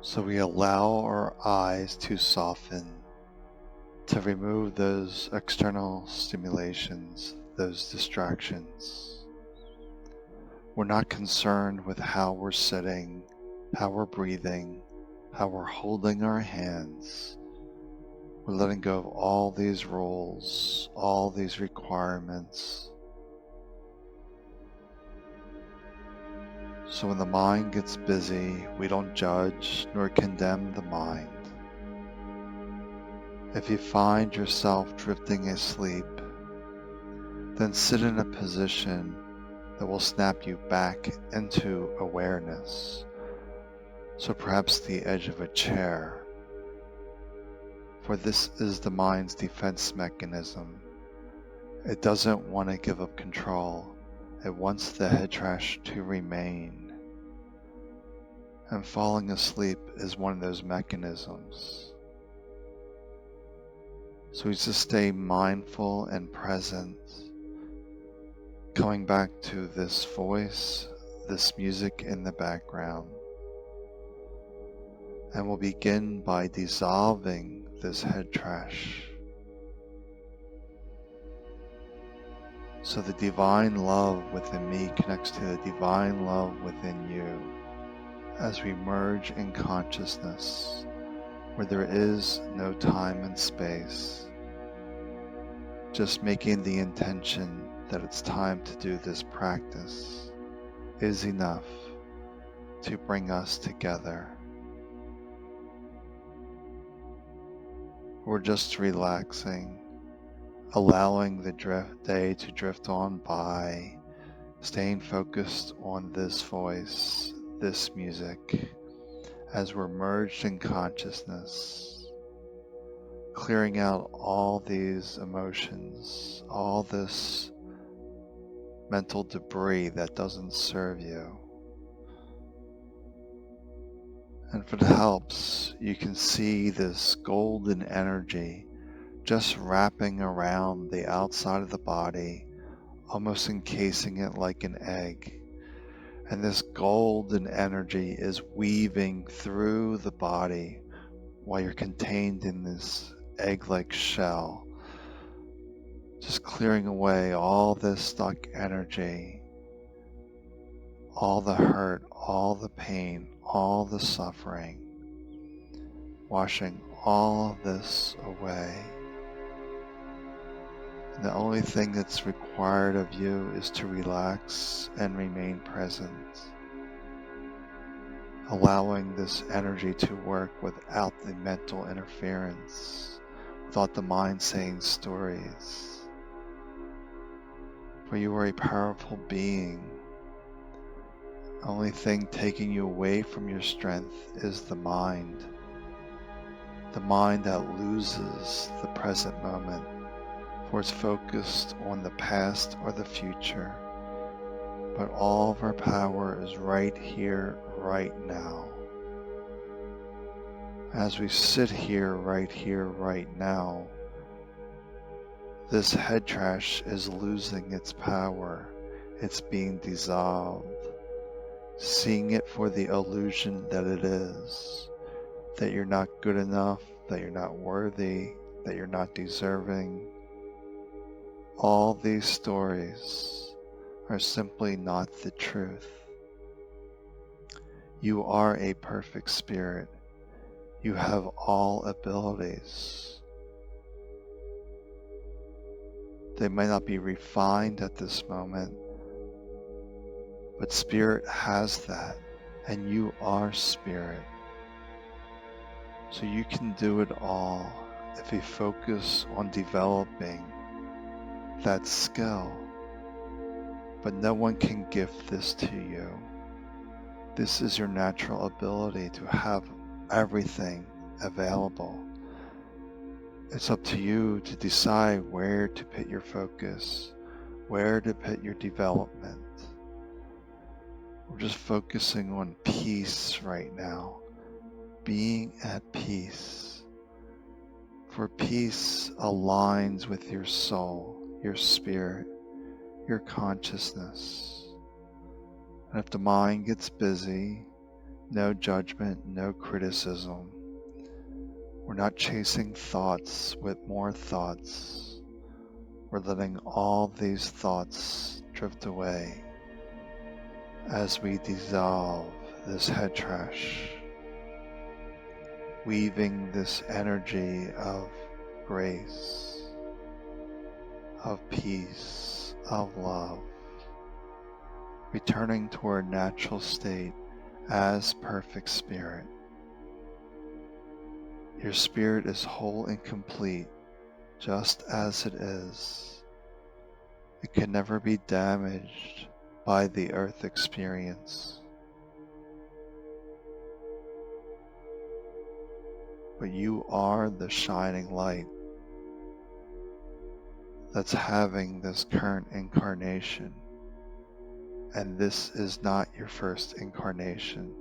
So we allow our eyes to soften, to remove those external stimulations, those distractions. We're not concerned with how we're sitting, how we're breathing, how we're holding our hands. We're letting go of all these rules, all these requirements. So when the mind gets busy, we don't judge nor condemn the mind. If you find yourself drifting asleep, then sit in a position that will snap you back into awareness. So perhaps the edge of a chair, for this is the mind's defense mechanism. It doesn't want to give up control. It wants the head trash to remain. And falling asleep is one of those mechanisms. So we just stay mindful and present, coming back to this voice, this music in the background. And we'll begin by dissolving this head trash. So the divine love within me connects to the divine love within you as we merge in consciousness where there is no time and space. Just making the intention that it's time to do this practice is enough to bring us together. We're just relaxing, allowing the day to drift on by, staying focused on this voice, this music, as we're merged in consciousness, clearing out all these emotions, all this mental debris that doesn't serve you. And if it helps, you can see this golden energy just wrapping around the outside of the body, almost encasing it like an egg. And this golden energy is weaving through the body while you're contained in this egg-like shell, just clearing away all this stuck energy, all the hurt, all the pain, all the suffering, washing all of this away. And the only thing that's required of you is to relax and remain present, allowing this energy to work without the mental interference, without the mind saying stories. For you are a powerful being. The only thing taking you away from your strength is the mind that loses the present moment, for it's focused on the past or the future. But all of our power is right here, right now. As we sit here, right now, this head trash is losing its power. It's being dissolved. Seeing it for the illusion that it is, that you're not good enough, that you're not worthy, that you're not deserving. All these stories are simply not the truth. You are a perfect spirit. You have all abilities. They may not be refined at this moment, but spirit has that, and you are spirit. So you can do it all if you focus on developing that skill. But no one can gift this to you. This is your natural ability to have everything available. It's up to you to decide where to put your focus, where to put your development. We're just focusing on peace right now, being at peace. For peace aligns with your soul, your spirit, your consciousness. And if the mind gets busy, no judgment, no criticism. We're not chasing thoughts with more thoughts. We're letting all these thoughts drift away as we dissolve this head trash, weaving this energy of grace, of peace, of love, returning to our natural state as perfect spirit. Your spirit is whole and complete, just as it is. It can never be damaged by the earth experience. But you are the shining light that's having this current incarnation. And this is not your first incarnation.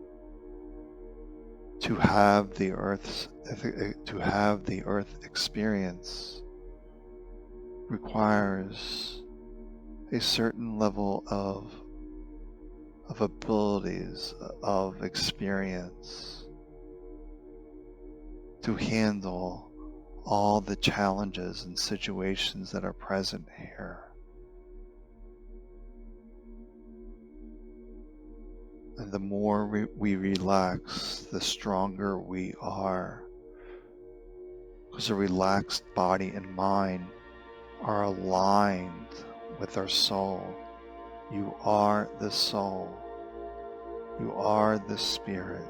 To have the earth experience requires a certain level of abilities, of experience to handle all the challenges and situations that are present here. And the more we relax, the stronger we are. Because a relaxed body and mind are aligned with our soul. You are the soul. You are the spirit.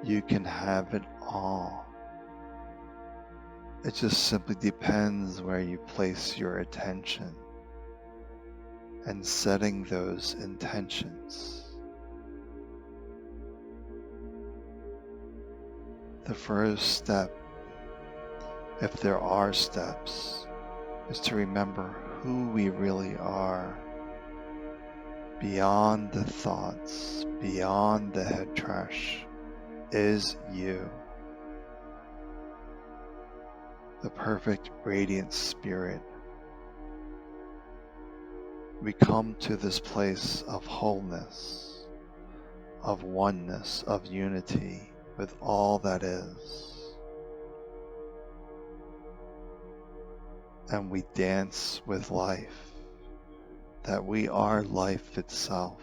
You can have it all. It just simply depends where you place your attention and setting those intentions. The first step, if there are steps, is to remember who we really are, beyond the thoughts, beyond the head trash, is you. The perfect radiant spirit. We come to this place of wholeness, of oneness, of unity with all that is. And we dance with life, that we are life itself.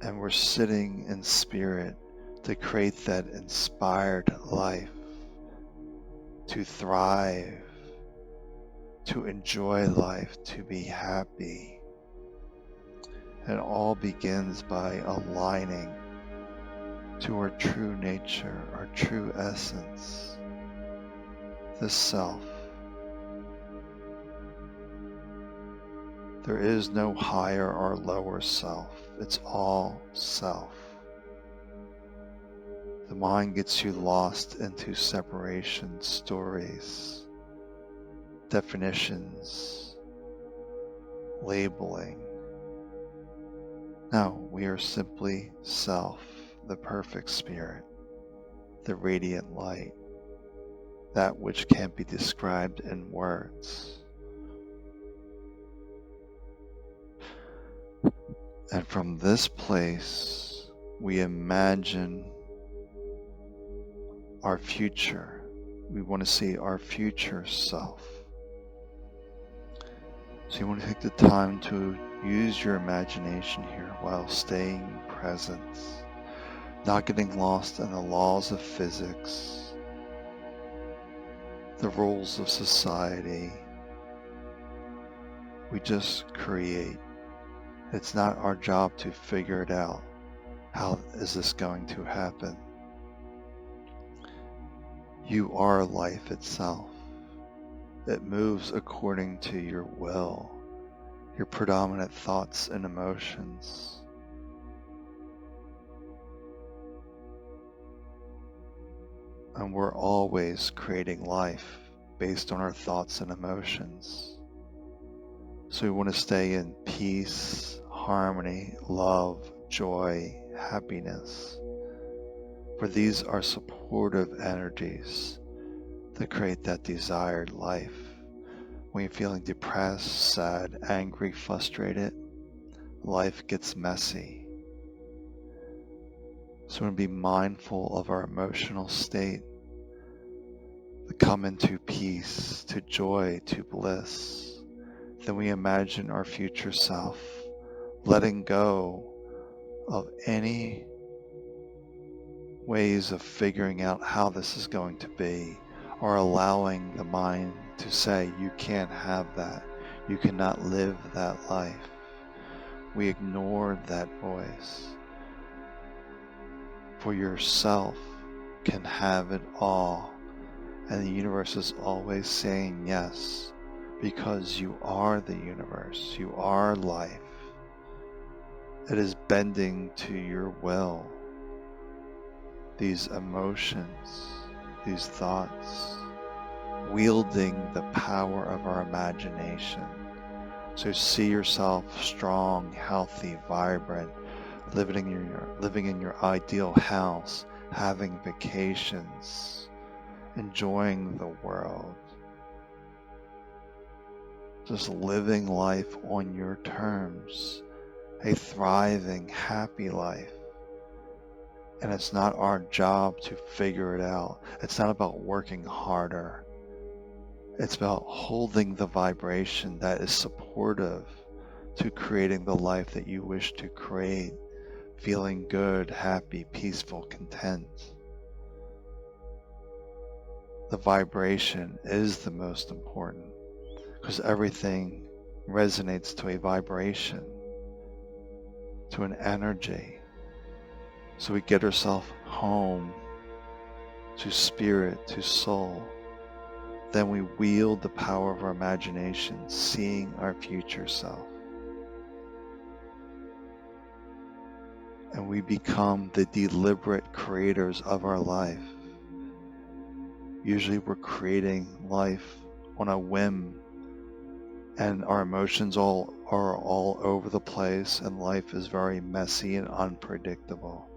And we're sitting in spirit to create that inspired life, to thrive, to enjoy life, to be happy. It all begins by aligning to our true nature, our true essence, the self. There is no higher or lower self. It's all self. The mind gets you lost into separation stories, definitions, labeling. No, we are simply self, the perfect spirit, the radiant light, that which can't be described in words. And from this place, we imagine our future. We want to see our future self. So you want to take the time to use your imagination here while staying present, not getting lost in the laws of physics, the rules of society. We just create. It's not our job to figure it out. How is this going to happen? You are life itself. It moves according to your will, your predominant thoughts and emotions. And we're always creating life based on our thoughts and emotions. So we want to stay in peace, harmony, love, joy, happiness. For these are supportive energies that create that desired life. When you're feeling depressed, sad, angry, frustrated, life gets messy. So we're going to be mindful of our emotional state, to come into peace, to joy, to bliss. Then we imagine our future self, letting go of any ways of figuring out how this is going to be, or allowing the mind to say, you can't have that. You cannot live that life. We ignore that voice. For yourself can have it all. And the universe is always saying yes, because you are the universe. You are life. It is bending to your will. These emotions, these thoughts, wielding the power of our imagination. So see yourself strong, healthy, vibrant, living in your ideal house, having vacations, enjoying the world, just living life on your terms, a thriving, happy life. And it's not our job to figure it out. It's not about working harder. It's about holding the vibration that is supportive to creating the life that you wish to create, feeling good, happy, peaceful, content. The vibration is the most important, because everything resonates to a vibration, to an energy. So we get ourselves home to spirit, to soul. Then we wield the power of our imagination, seeing our future self. And we become the deliberate creators of our life. Usually we're creating life on a whim, and our emotions are all over the place, and life is very messy and unpredictable.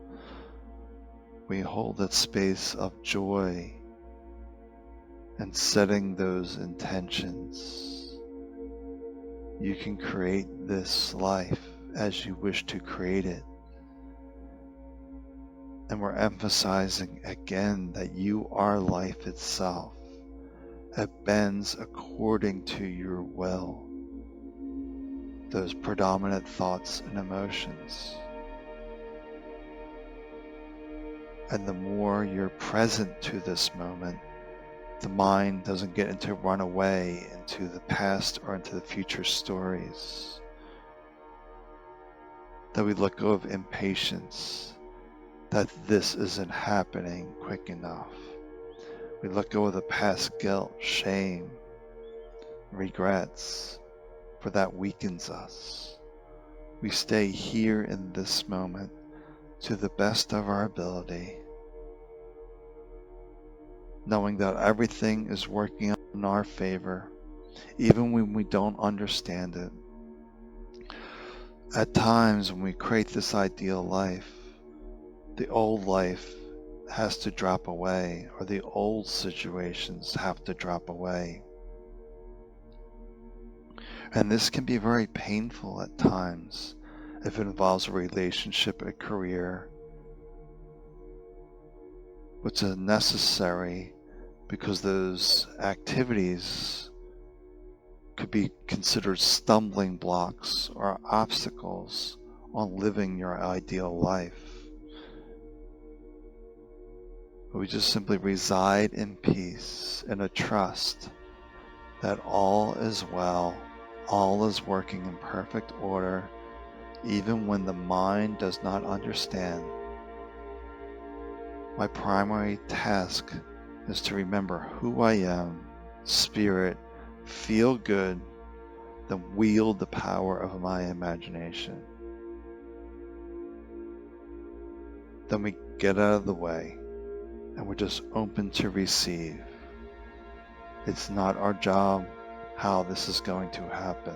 We hold that space of joy and setting those intentions. You can create this life as you wish to create it. And we're emphasizing again that you are life itself. It bends according to your will, those predominant thoughts and emotions. And the more you're present to this moment, the mind doesn't get into runaway into the past or into the future stories. That we let go of impatience, that this isn't happening quick enough. We let go of the past guilt, shame, regrets, for that weakens us. We stay here in this moment to the best of our ability, knowing that everything is working in our favor, even when we don't understand it. At times when we create this ideal life, the old life has to drop away, or the old situations have to drop away. And this can be very painful at times if it involves a relationship, a career, which is necessary because those activities could be considered stumbling blocks or obstacles on living your ideal life. We just simply reside in peace, in a trust that all is well, all is working in perfect order, even when the mind does not understand. My primary task is to remember who I am, spirit, feel good, then wield the power of my imagination. Then we get out of the way and we're just open to receive. It's not our job how this is going to happen.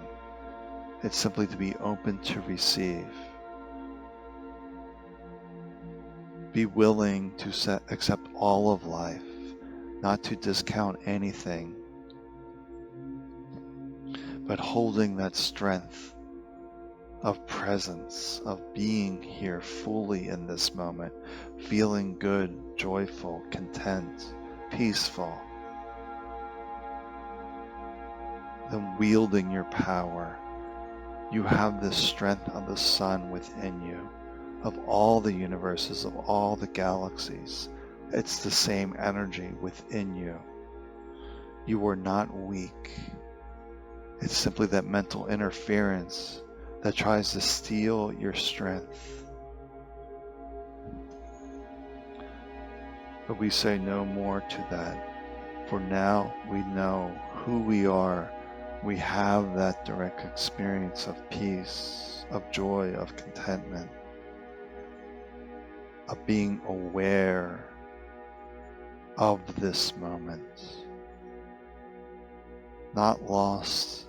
It's simply to be open to receive. Be willing to accept all of life, not to discount anything, but holding that strength of presence, of being here fully in this moment, feeling good, joyful, content, peaceful. Then wielding your power. You have this strength of the sun within you, of all the universes, of all the galaxies. It's the same energy within you. You are not weak. It's simply that mental interference that tries to steal your strength. But we say no more to that. For now we know who we are. We have that direct experience of peace, of joy, of contentment, of being aware of this moment, not lost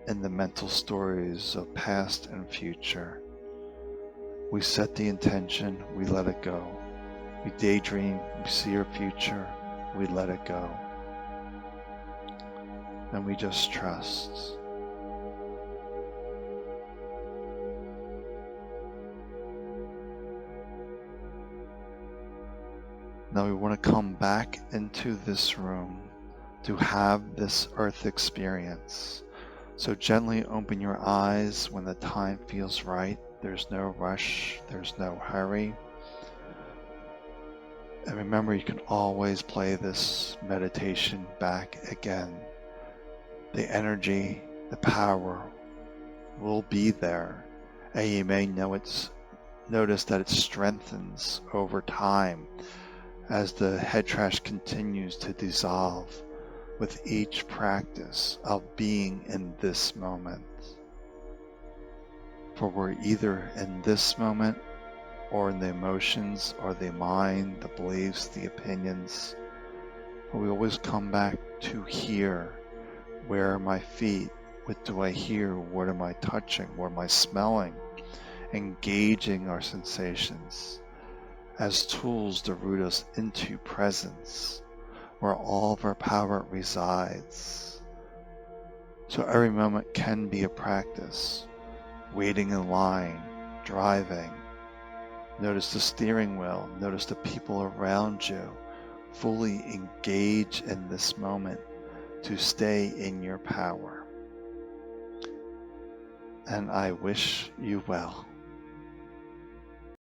in the mental stories of past and future. We set the intention, we let it go. We daydream, we see our future, we let it go. And we just trust. Now we want to come back into this room to have this earth experience. So gently open your eyes when the time feels right. There's no rush, there's no hurry. And remember, you can always play this meditation back again. The energy, the power will be there, and you may notice that it strengthens over time as the head trash continues to dissolve with each practice of being in this moment. For we're either in this moment or in the emotions or the mind, the beliefs, the opinions. But we always come back to here. Where are my feet? What do I hear? What am I touching? What am I smelling? Engaging our sensations as tools to root us into presence, where all of our power resides. So every moment can be a practice. Waiting in line, driving. Notice the steering wheel. Notice the people around you. Fully engage in this moment to stay in your power. And I wish you well.